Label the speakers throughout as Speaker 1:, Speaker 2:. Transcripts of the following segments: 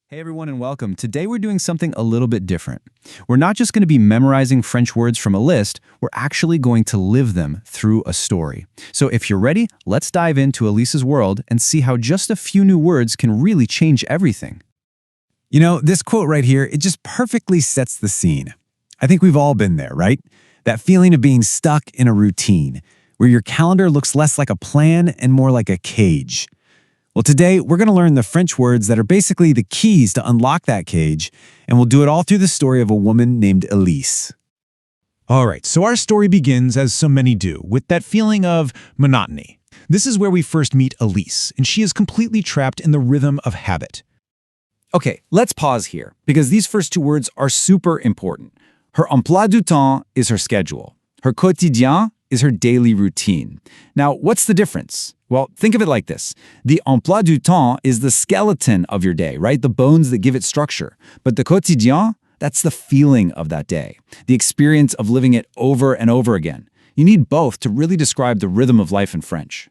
Speaker 1: Hey everyone and welcome. Today we're doing something a little bit different. We're not just going to be memorizing French words from a list, we're actually going to live them through a story. So if you're ready, let's dive into Elise's world and see how just a few new words can really change everything.
Speaker 2: You know, this quote right here, it just perfectly sets the scene. I think we've all been there, right? That feeling of being stuck in a routine, where your calendar looks less like a plan and more like a cage. Well, today we're going to learn the French words that are basically the keys to unlock that cage, and we'll do it all through the story of a woman named Elise.
Speaker 3: All right, so our story begins, as so many do, with that feeling of monotony. This is where we first meet Elise, and she is completely trapped in the rhythm of habit.
Speaker 1: Okay, let's pause here, because these first two words are super important. Her emploi du temps is her schedule. Her quotidien is her daily routine. Now, what's the difference? Well, think of it like this. The emploi du temps is the skeleton of your day, right? The bones that give it structure. But the quotidien, that's the feeling of that day, the experience of living it over and over again. You need both to really describe the rhythm of life in French.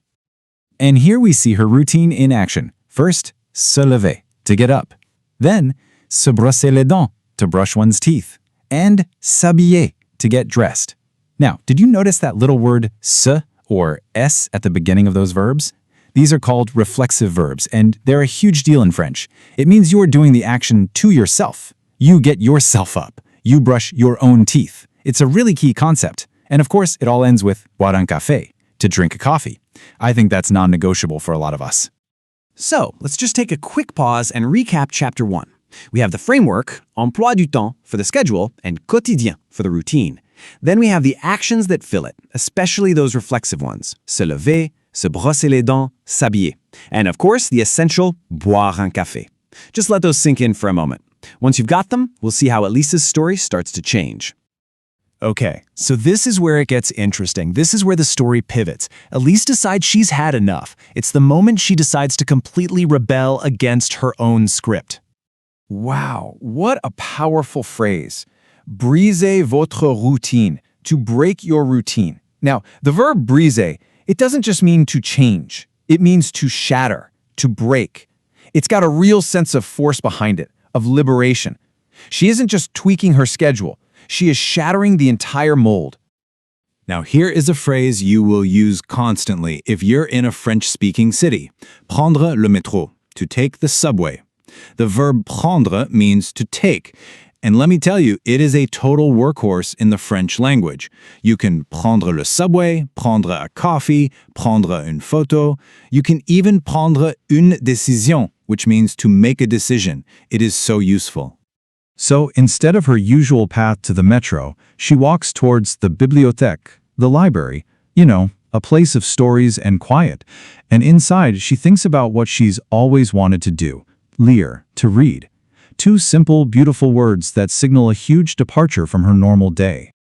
Speaker 2: And here we see her routine in action. First, se lever, to get up. Then, se brosser les dents, to brush one's teeth. And s'habiller, to get dressed. Now, did you notice that little word se or s at the beginning of those verbs? These are called reflexive verbs, and they're a huge deal in French. It means you are doing the action to yourself. You get yourself up. You brush your own teeth. It's a really key concept. And of course, it all ends with boire un café, to drink a coffee. I think that's non-negotiable for a lot of us.
Speaker 4: So, let's just take a quick pause and recap Chapter 1. We have the framework, emploi du temps for the schedule, and quotidien for the routine. Then we have the actions that fill it, especially those reflexive ones, se lever, se brosser les dents, s'habiller. And of course, the essential boire un café. Just let those sink in for a moment. Once you've got them, we'll see how Elise's story starts to change.
Speaker 3: Okay, so this is where it gets interesting. This is where the story pivots. Elise decides she's had enough. It's the moment she decides to completely rebel against her own script.
Speaker 1: Wow, what a powerful phrase. Briser votre routine, to break your routine. Now, the verb briser, it doesn't just mean to change. It means to shatter, to break. It's got a real sense of force behind it, of liberation. She isn't just tweaking her schedule. She is shattering the entire mold.
Speaker 3: Now here is a phrase you will use constantly if you're in a French-speaking city. Prendre le métro, to take the subway. The verb prendre means to take. And let me tell you, it is a total workhorse in the French language. You can prendre le subway, prendre a coffee, prendre une photo. You can even prendre une décision, which means to make a decision. It is so useful.
Speaker 2: So instead of her usual path to the metro, she walks towards the bibliothèque, the library, a place of stories and quiet. And inside, she thinks about what she's always wanted to do, lire, to read. Two simple, beautiful words that signal a huge departure from her normal day.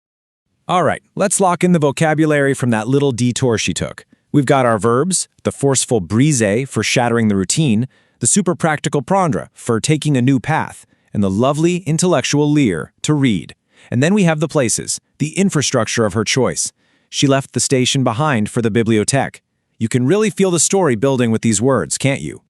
Speaker 3: All right, let's lock in the vocabulary from that little detour she took. We've got our verbs, the forceful briser for shattering the routine, the super practical prendre for taking a new path, and the lovely intellectual lire to read. And then we have the places, the infrastructure of her choice. She left the station behind for the bibliothèque. You can really feel the story building with these words, can't you?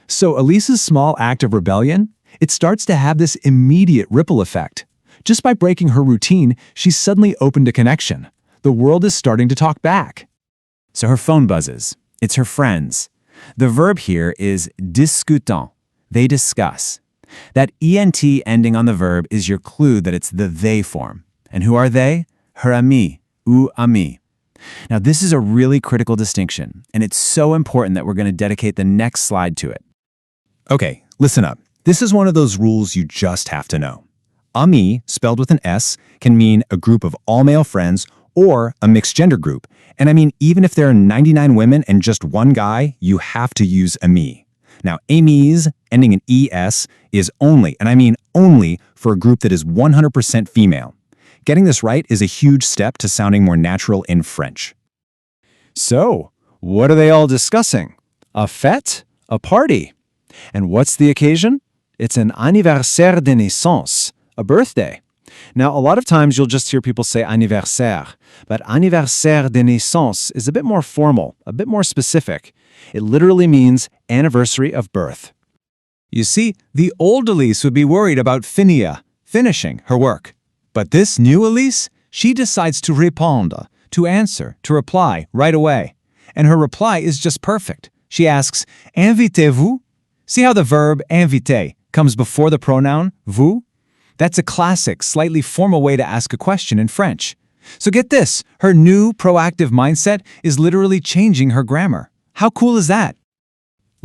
Speaker 1: So Elise's small act of rebellion, it starts to have this immediate ripple effect. Just by breaking her routine, she's suddenly opened a connection. The world is starting to talk back.
Speaker 4: So her phone buzzes. It's her friends. The verb here is discutant. They discuss. That ENT ending on the verb is your clue that it's the they form. And who are they? Her ami, ou ami. Now this is a really critical distinction, and it's so important that we're going to dedicate the next slide to it.
Speaker 3: Okay, listen up. This is one of those rules you just have to know. Ami, spelled with an S, can mean a group of all male friends or a mixed gender group. And I mean, even if there are 99 women and just one guy, you have to use ami. Now, amis, ending in ES, is only, and I mean only, for a group that is 100% female. Getting this right is a huge step to sounding more natural in French.
Speaker 1: So, what are they all discussing? A fête? A party? And what's the occasion? It's an anniversaire de naissance, a birthday. Now, a lot of times you'll just hear people say anniversaire, but anniversaire de naissance is a bit more formal, a bit more specific. It literally means anniversary of birth.
Speaker 3: You see, the old Elise would be worried about finishing her work. But this new Elise, she decides to répondre, to answer, to reply right away. And her reply is just perfect. She asks, invitez-vous? See how the verb inviter comes before the pronoun vous? That's a classic, slightly formal way to ask a question in French. So get this, her new proactive mindset is literally changing her grammar. How cool is that?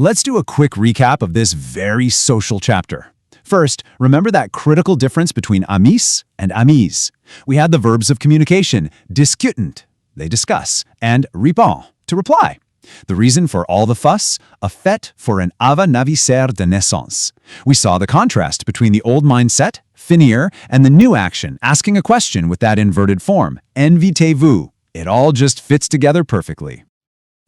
Speaker 2: Let's do a quick recap of this very social chapter. First, remember that critical difference between amis and amies. We had the verbs of communication, discutent, they discuss, and répond, to reply. The reason for all the fuss? A fête for an anniversaire de naissance. We saw the contrast between the old mindset, finir, and the new action, asking a question with that inverted form, invitez-vous. It all just fits together perfectly.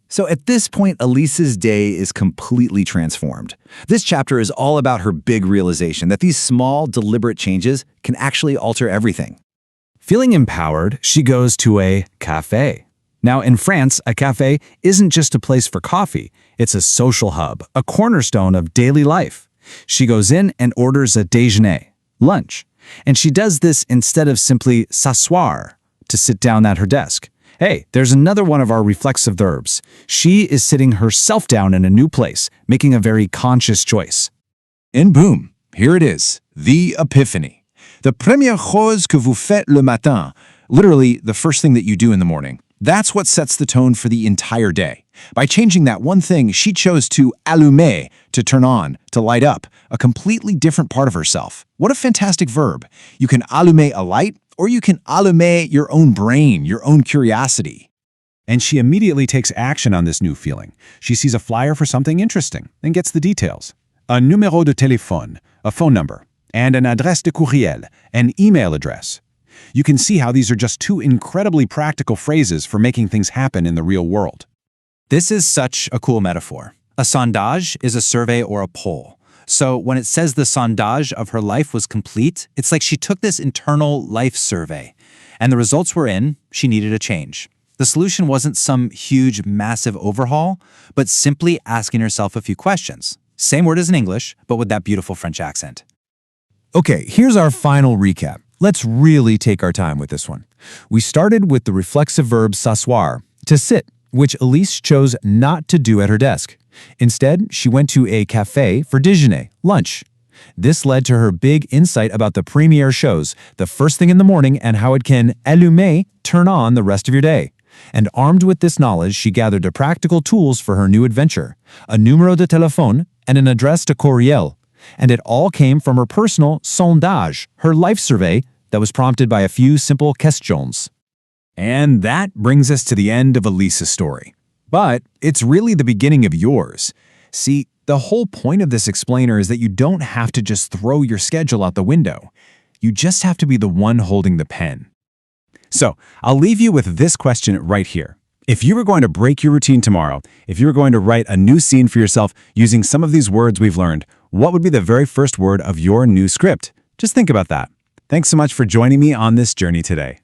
Speaker 1: So at this point, Elise's day is completely transformed. This chapter is all about her big realization that these small, deliberate changes can actually alter everything.
Speaker 2: Feeling empowered, she goes to a café. Now, in France, a café isn't just a place for coffee. It's a social hub, a cornerstone of daily life. She goes in and orders a déjeuner, lunch. And she does this instead of simply s'asseoir, to sit down at her desk. Hey, there's another one of our reflexive verbs. She is sitting herself down in a new place, making a very conscious choice.
Speaker 3: And boom, here it is, the epiphany. The première chose que vous faites le matin, literally the first thing that you do in the morning. That's what sets the tone for the entire day. By changing that one thing, she chose to allumer, to turn on, to light up, a completely different part of herself. What a fantastic verb. You can allumer a light, or you can allumer your own brain, your own curiosity.
Speaker 2: And she immediately takes action on this new feeling. She sees a flyer for something interesting and gets the details. A numéro de téléphone, a phone number, and an adresse de courriel, an email address. You can see how these are just two incredibly practical phrases for making things happen in the real world.
Speaker 1: This is such a cool metaphor. A sondage is a survey or a poll. So when it says the sondage of her life was complete, it's like she took this internal life survey, and the results were in, she needed a change. The solution wasn't some huge, massive overhaul, but simply asking herself a few questions. Same word as in English, but with that beautiful French accent.
Speaker 2: Okay, here's our final recap. Let's really take our time with this one. We started with the reflexive verb s'asseoir, to sit, which Elise chose not to do at her desk. Instead, she went to a café for déjeuner, lunch. This led to her big insight about the premiere shows, the first thing in the morning, and how it can allumer, turn on the rest of your day. And armed with this knowledge, she gathered the practical tools for her new adventure, a numéro de téléphone and an adresse de courriel. And it all came from her personal sondage, her life survey that was prompted by a few simple questions.
Speaker 3: And that brings us to the end of Elise's story. But it's really the beginning of yours. See, the whole point of this explainer is that you don't have to just throw your schedule out the window. You just have to be the one holding the pen.
Speaker 2: So, I'll leave you with this question right here. If you were going to break your routine tomorrow, if you were going to write a new scene for yourself using some of these words we've learned, what would be the very first word of your new script? Just think about that. Thanks so much for joining me on this journey today.